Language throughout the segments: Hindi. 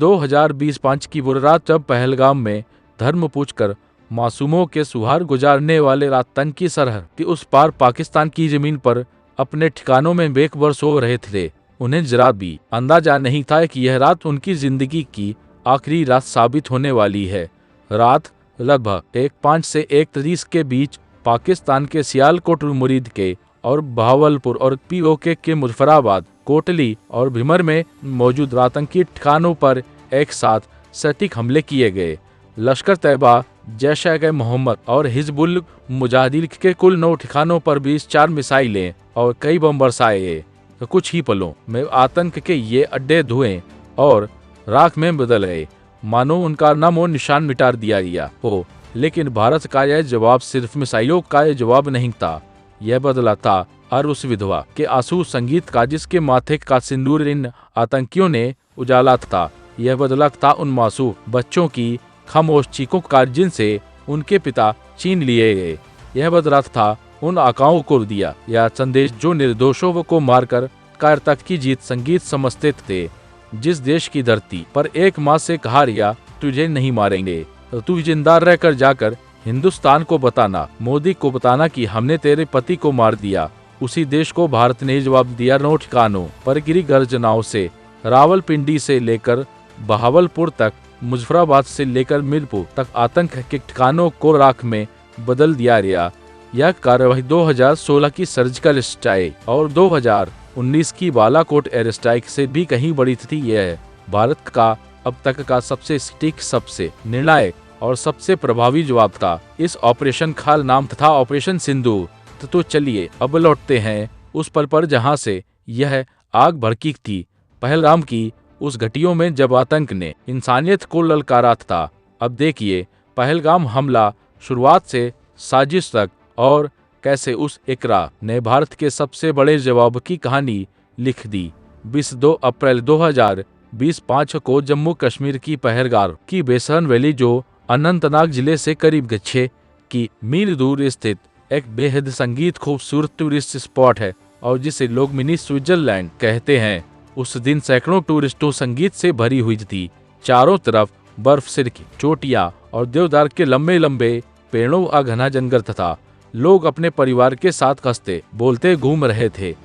2025 की वो रात जब पहलगाम में धर्म पूछकर मासूमों के सुहार गुजारने वाले आतंकी सरहद के उस पार पाकिस्तान की जमीन पर अपने ठिकानों में बेखबर सो रहे थे, उन्हें जरा भी अंदाजा नहीं था कि यह रात उनकी जिंदगी की आखिरी रात साबित होने वाली है। रात लगभग 1:05 से 1:30 के बीच पाकिस्तान के सियालकोट मुरीद के और बहावलपुर और पीओके के मुजफ्फराबाद, कोटली और भिमर में मौजूद आतंकी ठिकानों पर एक साथ सटीक हमले किए गए। लश्कर तैयबा, जैश-ए-मोहम्मद और हिजबुल मुजाहिदीन के कुल 9 ठिकानों पर 24 मिसाइलें और कई बम बरसाए गए। कुछ ही पलों में आतंक के ये अड्डे धुएं और राख में बदल गए, मानो उनका नामो निशान मिटा दिया गया हो। लेकिन भारत का यह जवाब सिर्फ मिसाइलों का जवाब नहीं था, यह बदला था और उस विधवा के आंसू संगीत का जिसके माथे का सिंदूर इन आतंकियों ने उजाला था। यह बदला था उन मासूम बच्चों की खामोश चीखों का जिनसे उनके पिता छीन लिए गए। यह बदला था उन आकाओं को दिया यह संदेश जो निर्दोषों को मारकर कायरता की जीत संगीत समझते थे। जिस देश की धरती पर एक माँ से कहा गया तुझे नहीं मारेंगे, तू जिंदा रहकर जाकर हिंदुस्तान को बताना, मोदी को बताना कि हमने तेरे पति को मार दिया। उसी देश को भारत ने जवाब दिया 9 ठिकानों पर गिरी गर्जनाओं से। रावलपिंडी से लेकर बहावलपुर तक, मुजफ्फराबाद से लेकर मीरपुर तक आतंक के ठिकानों को राख में बदल दिया गया। यह कार्रवाई 2016 की सर्जिकल स्ट्राइक और 2019 की बालाकोट एयर स्ट्राइक से भी कहीं बड़ी थी। यह भारत का अब तक का सबसे सटीक, सबसे निर्णायक और सबसे प्रभावी जवाब था। इस ऑपरेशन का नाम था ऑपरेशन सिंदूर। तो चलिए अब लौटते हैं उस पल पर जहां से यह आग भड़की थी, पहलगाम की उस घटियों में जब आतंक ने इंसानियत को ललकारा था। अब देखिए पहलगाम हमला शुरुआत से साजिश तक और कैसे उस इकरा ने भारत के सबसे बड़े जवाब की कहानी लिख दी। 22 अप्रैल 2025 को जम्मू कश्मीर की पहलगाम की बेसन वैली, जो अनंतनाग जिले से करीब 6 की मील दूर स्थित एक बेहद संगीत खूबसूरत टूरिस्ट स्पॉट है और जिसे लोग मिनी स्विट्जरलैंड कहते हैं। उस दिन सैकड़ों टूरिस्टों संगीत से भरी हुई थी। चारों तरफ बर्फ से ढकी चोटियां और देवदार के लंबे लंबे पेड़ों का घना जंगल था। लोग अपने परिवार के साथ हंसते बोलते घूम रहे थे।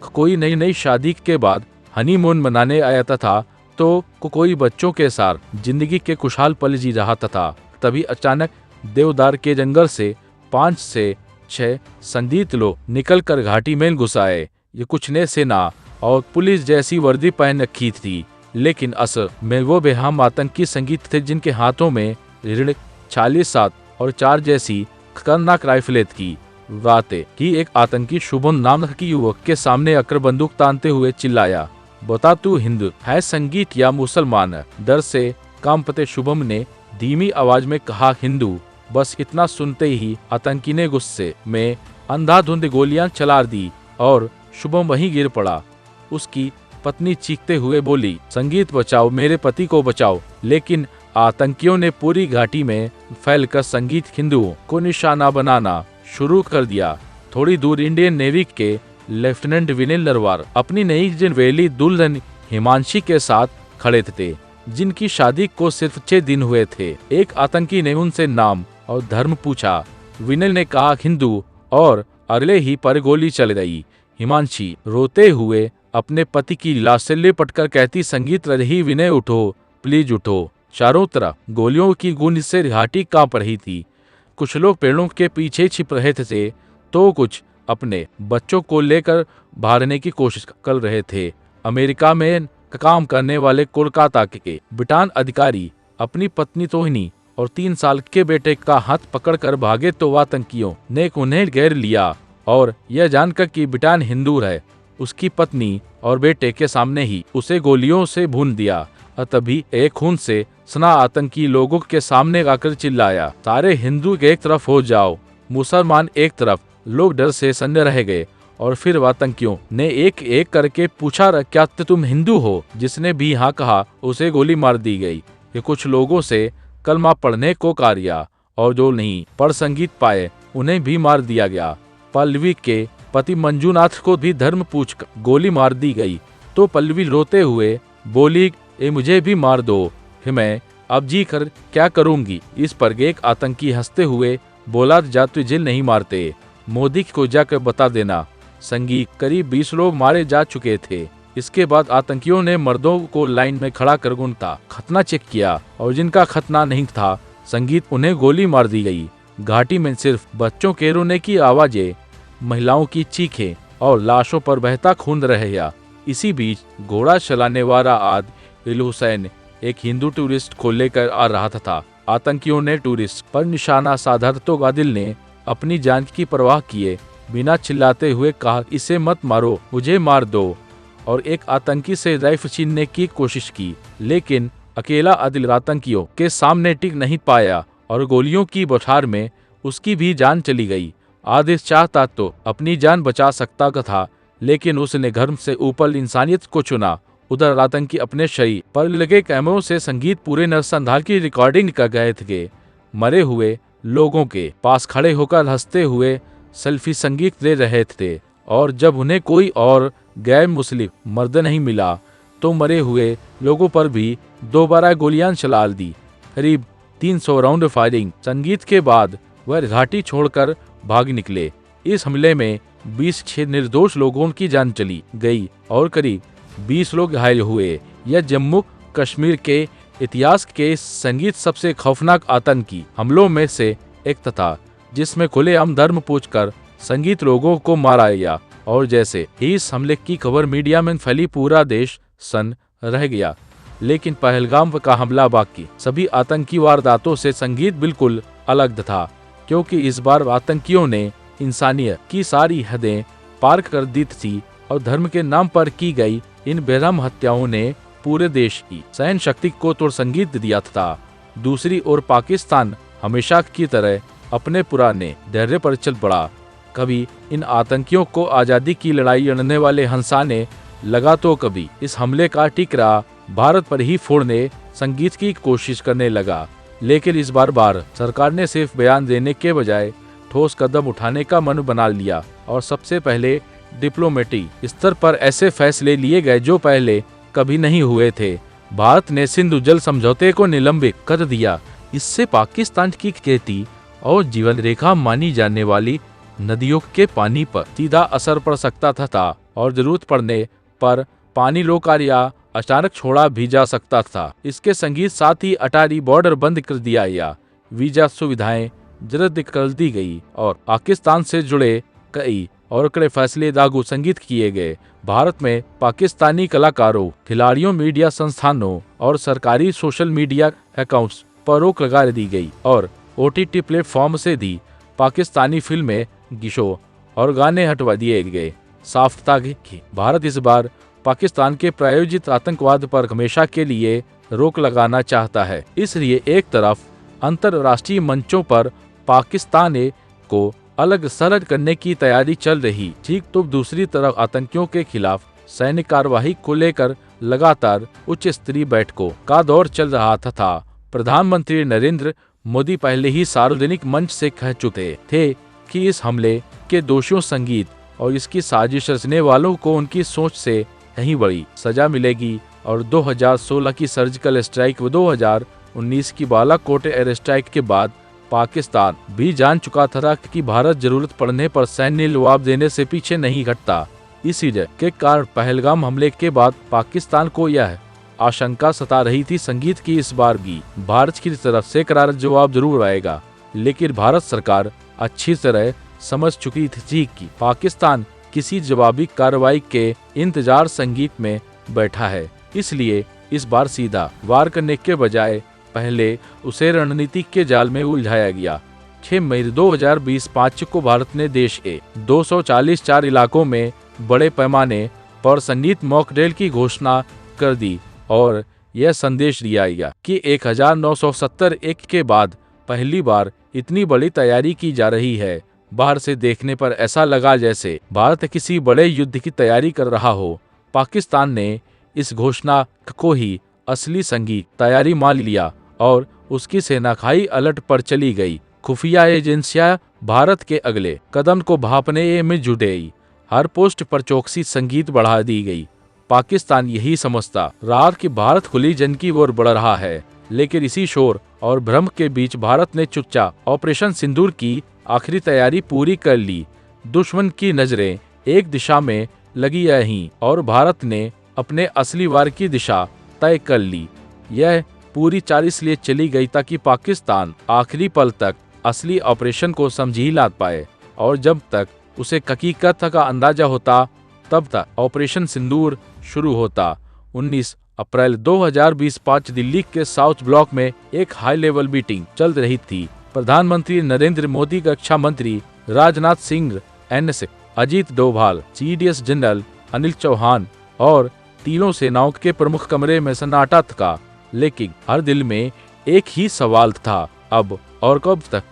कोई नई नई शादी के बाद हनीमून मनाने आया था तो कोई बच्चों के साथ जिंदगी के खुशहाल पल जी रहा था। तभी अचानक देवदार के जंगल से 5 से 6 संदिग्ध लोग निकलकर घाटी में घुस आए। ये कुछ ने सेना और पुलिस जैसी वर्दी पहन रखी थी, लेकिन असल में वो बेहाम आतंकी संगीत थे जिनके हाथों में ऋण 47 और 4 जैसी खतरनाक राइफलें की। बातें कि एक आतंकी शुभम नाम की युवक के सामने आकर बंदूक तानते हुए चिल्लाया, बता तू हिंदू है संगीत या मुसलमान? डर से कांपते शुभम ने धीमी आवाज में कहा, हिंदू। बस इतना सुनते ही आतंकी ने गुस्से में अंधाधुंध गोलियां चला दी और शुभम वहीं गिर पड़ा। उसकी पत्नी चीखते हुए बोली, संगीत बचाओ, मेरे पति को बचाओ। लेकिन आतंकियों ने पूरी घाटी में फैलकर संगीत हिंदुओं को निशाना बनाना शुरू कर दिया। थोड़ी दूर इंडियन नेवी के लेफ्टिनेंट विनय नरवार अपनी नई जनवेली दुल्हन हिमांशी के साथ खड़े थे, जिनकी शादी को सिर्फ 6 दिन हुए थे। एक आतंकी ने उनसे नाम और धर्म पूछा। विनय ने कहा हिंदू और अगले ही पर गोली चल गई। हिमांशी रोते हुए अपने पति की लाश से लिपटकर कहती, संगीत रही विनय, उठो प्लीज उठो। चारों तरफ गोलियों की गूंज से घाटी कांप रही थी। कुछ लोग पेड़ों के पीछे छिप रहे थे तो कुछ अपने बच्चों को लेकर भागने की कोशिश कर रहे थे। अमेरिका में काम करने वाले कोलकाता के ब्रिटान अधिकारी अपनी पत्नी तोहिनी और 3 साल के बेटे का हाथ पकड़कर भागे तो आतंकियों ने उन्हें घेर लिया और यह जानकर कि ब्रिटान हिंदू है, उसकी पत्नी और बेटे के सामने ही उसे गोलियों से भून दिया। तभी एक खून से सना आतंकी लोगों के सामने आकर चिल्लाया, सारे हिंदू एक तरफ हो जाओ, मुसलमान एक तरफ। लोग डर से सन्न रह गए और फिर आतंकियों ने एक एक करके पूछा, क्या तुम हिंदू हो? जिसने भी हाँ कहा उसे गोली मार दी गई। ये कुछ लोगों से कलमा पढ़ने को कार्या और जो नहीं पढ़ संगीत पाए उन्हें भी मार दिया गया। पल्लवी के पति मंजूनाथ को भी धर्म पूछकर गोली मार दी गई तो पल्लवी रोते हुए बोली, ए मुझे भी मार दो, मैं अब जी कर क्या करूंगी। इस पर एक आतंकी हंसते हुए बोला, जा तुझे जेल नहीं मारते, मोदी को जाकर बता देना। संगीत करीब 20 लोग मारे जा चुके थे। इसके बाद आतंकियों ने मर्दों को लाइन में खड़ा कर उनका खतना चेक किया और जिनका खतना नहीं था संगीत उन्हें गोली मार दी गई। घाटी में सिर्फ बच्चों के रोने की आवाजें, महिलाओं की चीखें और लाशों पर बहता खून रह गया। इसी बीच घोड़ा चलाने वाला आदिल हुसैन एक हिंदू टूरिस्ट को लेकर आ रहा था। आतंकियों ने टूरिस्ट पर निशाना साधा तो आदिल ने अपनी जान की परवाह किए बिना चिल्लाते हुए कहा, इसे मत मारो, मुझे मार दो, और एक आतंकी से राइफल छीनने की कोशिश की। लेकिन अकेला आदिल आतंकियों के सामने टिक नहीं पाया और गोलियों की बौछार में उसकी भी जान चली गई। आदिल चाहता तो अपनी जान बचा सकता था, लेकिन उसने धर्म से ऊपर इंसानियत को चुना। उधर आतंकी अपने शरीर पर लगे कैमरों से संगीत पूरे नरसंहार की रिकॉर्डिंग कर गए थे। मरे हुए लोगों के पास खड़े होकर हंसते हुए सेल्फी संगीत ले रहे थे, और जब उन्हें कोई और गैर मुस्लिम मर्द नहीं मिला तो मरे हुए लोगों पर भी दोबारा गोलियां चला दी। करीब 300 राउंड फायरिंग संगीत के बाद वह घाटी छोड़कर भाग निकले। इस हमले में 26 निर्दोष लोगों की जान चली गई और करीब 20 लोग घायल हुए। यह जम्मू कश्मीर के इतिहास के संगीत सबसे खौफनाक आतंकी हमलों में से एक था, जिसमें खुलेआम धर्म पूछकर संगीत लोगों को मारा गया। और जैसे ही इस हमले की खबर मीडिया में फैली पूरा देश सन्न रह गया। लेकिन पहलगाम का हमला बाकी सभी आतंकी वारदातों से संगीत बिल्कुल अलग था, क्योंकि इस बार आतंकियों ने इंसानियत की सारी हदें पार कर दी थी और धर्म के नाम पर की गई इन बेरहम हत्याओं ने पूरे देश की सहन शक्ति को तोड़ संगीत दिया था। दूसरी ओर पाकिस्तान हमेशा की तरह अपने पुराने धैर्य पर चल पड़ा। कभी इन आतंकियों को आज़ादी की लड़ाई लड़ने वाले हंसाने लगा तो कभी इस हमले का टिकरा भारत पर ही फोड़ने संगीत की कोशिश करने लगा। लेकिन इस बार सरकार ने सिर्फ बयान देने के बजाय ठोस कदम उठाने का मन बना लिया और सबसे पहले डिप्लोमेटिक स्तर पर ऐसे फैसले लिए गए जो पहले कभी नहीं हुए थे। भारत ने सिंधु जल समझौते को निलंबित कर दिया। इससे पाकिस्तान की खेती और जीवन रेखा मानी जाने वाली नदियों के पानी पर सीधा असर पड़ सकता था और जरूरत पड़ने पर पानी रोका या अचानक छोड़ा भी जा सकता था। इसके संगीत साथ ही अटारी बॉर्डर बंद कर दिया या वीजा सुविधाएं रद्द कर दी गई और पाकिस्तान से जुड़े कई और कड़े फैसले लागू संगीत किए गए। भारत में पाकिस्तानी कलाकारों, खिलाड़ियों, मीडिया संस्थानों और सरकारी सोशल मीडिया अकाउंट्स पर रोक लगा दी गई और OTT प्लेटफॉर्म से भी पाकिस्तानी फिल्में, गीतों और गाने हटवा दिए गए। साफ था कि भारत इस बार पाकिस्तान के प्रायोजित आतंकवाद पर हमेशा के लिए रोक लगाना चाहता है। इसलिए एक तरफ अंतर्राष्ट्रीय मंचों पर पाकिस्तान को अलग सलग करने की तैयारी चल रही थी, तो दूसरी तरफ आतंकियों के खिलाफ सैनिक कार्रवाई को लेकर लगातार उच्च स्तरीय बैठकों का दौर चल रहा था। प्रधानमंत्री नरेंद्र मोदी पहले ही सार्वजनिक मंच से कह चुके थे कि इस हमले के दोषियों संगीत और इसकी साजिश रचने वालों को उनकी सोच से कहीं बड़ी सजा मिलेगी और 2016 की सर्जिकल स्ट्राइक व 2019 की बालाकोट एयर स्ट्राइक के बाद पाकिस्तान भी जान चुका था कि भारत जरूरत पड़ने पर सैन्य जवाब देने से पीछे नहीं हटता। इसी के कारण पहलगाम हमले के बाद पाकिस्तान को यह आशंका सता रही थी संगीत की इस बार भी भारत की तरफ से करारा जवाब जरूर आएगा। लेकिन भारत सरकार अच्छी तरह समझ चुकी थी कि पाकिस्तान किसी जवाबी कार्रवाई के इंतजार संगीत में बैठा है। इसलिए इस बार सीधा वार करने के बजाय पहले उसे रणनीति के जाल में उलझाया गया। 6 मई 2025 को भारत ने देश के 244 इलाकों में बड़े पैमाने पर संगीत मॉकड्रिल की घोषणा कर दी और यह संदेश दिया गया कि 1971 के बाद पहली बार इतनी बड़ी तैयारी की जा रही है। बाहर से देखने पर ऐसा लगा जैसे भारत किसी बड़े युद्ध की तैयारी कर रहा हो। पाकिस्तान ने इस घोषणा को ही असली संगीत तैयारी मान लिया और उसकी सेना खाई अलर्ट पर चली गई। खुफिया एजेंसियां भारत के अगले कदम को भांपने में जुट गई। हर पोस्ट पर चौकसी संगीत बढ़ा दी गई पाकिस्तान यही समझता रहा कि भारत खुली जंग की ओर बढ़ रहा है, लेकिन इसी शोर और भ्रम के बीच भारत ने चुपचाप ऑपरेशन सिंदूर की आखिरी तैयारी पूरी कर ली। दुश्मन की नजरें एक दिशा में लगी रहीं और भारत ने अपने असली वार की दिशा तय कर ली। यह पूरी चाल इसलिए चली गई ताकि पाकिस्तान आखिरी पल तक असली ऑपरेशन को समझ ही ला पाए, और जब तक उसे हकीकत का अंदाजा होता तब तक ऑपरेशन सिंदूर शुरू होता। 19 अप्रैल 2020 5 दिल्ली के साउथ ब्लॉक में एक हाई लेवल मीटिंग चल रही थी। प्रधानमंत्री नरेंद्र मोदी, रक्षा मंत्री Rajnath Singh, NSA Ajit Doval, CDS general Anil Chauhan और तीनों सेनाओं के प्रमुख कमरे में सन्नाटा था, लेकिन हर दिल में एक ही सवाल था, अब और कब तक?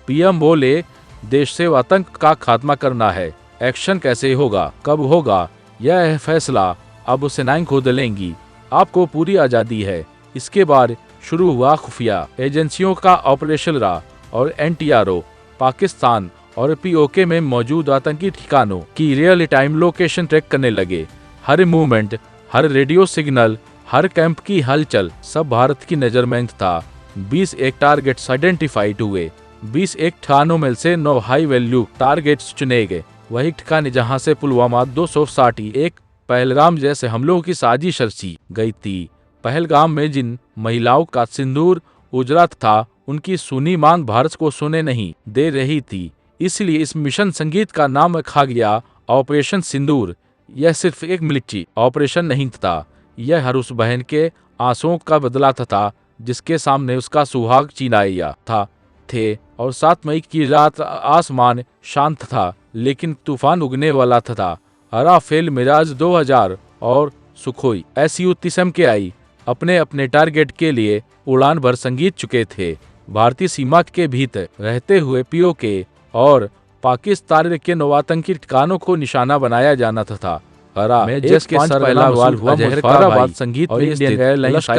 PM बोले, देश से आतंक का खात्मा करना है। एक्शन कैसे होगा, कब होगा, यह फैसला अब सेनाएं खुद लेंगी। आपको पूरी आज़ादी है। इसके बाद शुरू हुआ खुफिया एजेंसियों का ऑपरेशन रा और NTRO पाकिस्तान और POK में मौजूद आतंकी ठिकानों की रियल टाइम लोकेशन ट्रैक करने लगे। हर मूवमेंट, हर रेडियो सिग्नल, हर कैंप की हलचल सब भारत की नजर में था। 20 एक टारगेट्स आइडेंटिफाइड हुए। 20 एक ठिकानों में से 9 हाई वैल्यू टारगेट्स चुने गए। वही ठिकाने जहां से पुलवामा 261 पहलगाम जैसे हमलों की साजिश रची गई थी। पहलगाम में जिन महिलाओं का सिंदूर उजला था, उनकी सुनी मांग भारत को सुने नहीं दे रही थी। इसलिए इस मिशन संगीत का नाम रखा गया ऑपरेशन सिंदूर। यह सिर्फ एक मिलिट्री ऑपरेशन नहीं था, यह हर उस बहन के आंसुओं का बदला था जिसके सामने उसका सुहाग चिनाया थे। और 7 मई की रात आसमान शांत था, लेकिन तूफान उगने वाला था। राफेल, मिराज 2000 और सुखोई Su-30M के आई अपने अपने टारगेट के लिए उड़ान भर संगीत चुके थे। भारतीय सीमा के भीतर रहते हुए POK और पाकिस्तान के नौआतंकी ठिकानों को निशाना बनाया जाना था। जिसके सर पहला वाल हुआ मुजफ्फराबाद संगीत और इंडियन एयरलाइंस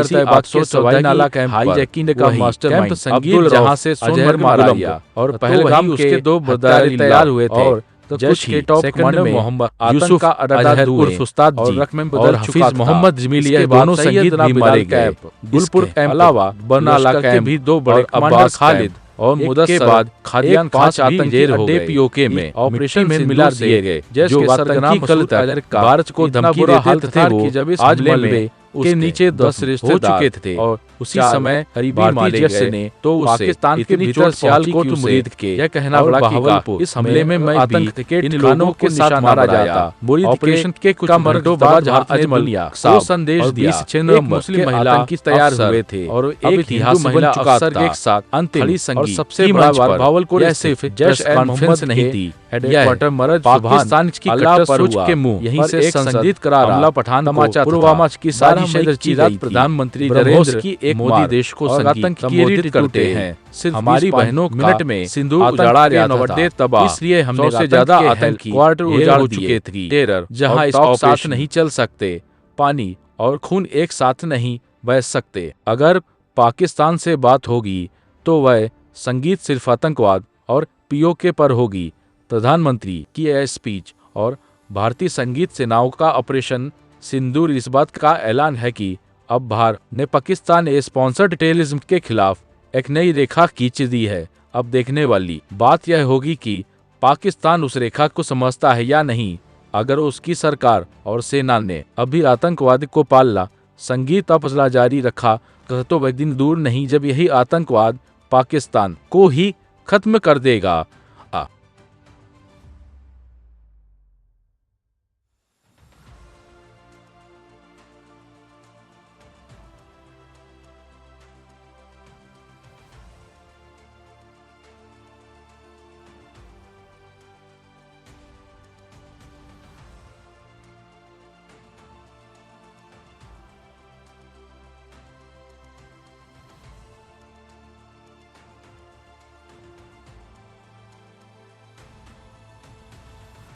हाईजैकिंग का मास्टरमाइंड संगीत, जहां से सोनमर्ग मारा गया और पहलगाम उसके 2 बर्दारी तैयार हुए थे। जश के टॉप कमांडर मोहम्मद यूसुफ अजहर उर्फ उस्ताद जी और हफीज मोहम्मद जमीलिया दोनों संगीत भी मारे गए। गुलपुर कैंप अलावा बरनाला कैंप भी 2 बड़े कमांडर खालिद और मुदस्सर के बाद खादियान खास आतंकी अड्डे POK में ऑपरेशन में मिला दिए गए। जो सरगर्म कल तक भारत को धमकी देते थे वो जब इस हमले में उसके नीचे 10 रिश्ते हो चुके थे और उसी समय भारतीय जैश ने तो पाकिस्तान के भीतर सियालकोट मुरीद के यह कहना बड़ा कि इस हमले में मैं आतंक के इन लोगों के साथ मारा जाता। ऑपरेशन के कुछ घंटों बाद अजमल को संदेश दिया। एक मुस्लिम महिला तैयार हुए थे और एक इतिहास महिला अफसर एक साथ अंतिम और सबसे बड़ा भावलपुर यह सिर्फ जैश कॉन्फ्रेंस नहीं थी। हेडक्वार्टर मरज पाकिस्तान की कट्टर सोच के मुंह यहीं से एक संदिग्ध करार हमला पठान तमाचा पुलवामा की साजिश रची गई। प्रधानमंत्री नरेंद्र मोदी देश को आतंक की रीढ़ करते हैं। सिर्फ हमारी बहनों मिनट में सिंदूर उजाड़ा गया तबाह, इसलिए हमने से ज्यादा आतंकी क्वार्टर उजाड़ चुके थे। टेरर जहां इस साथ नहीं चल सकते, पानी और खून एक साथ नहीं बह सकते। अगर पाकिस्तान से बात होगी तो वह संगीत सिर्फ आतंकवाद और POK पर होगी। प्रधानमंत्री की यह स्पीच और भारतीय संगीत सेनाओं का ऑपरेशन सिंदूर इस बात का ऐलान है कि अब भारत ने पाकिस्तान स्पॉन्सर्ड टेररिज्म के खिलाफ एक नई रेखा खींच दी है। अब देखने वाली बात यह होगी कि पाकिस्तान उस रेखा को समझता है या नहीं। अगर उसकी सरकार और सेना ने अभी आतंकवाद को पालना संगीत अपसला जारी रखा तो वह दिन दूर नहीं जब यही आतंकवाद पाकिस्तान को ही खत्म कर देगा।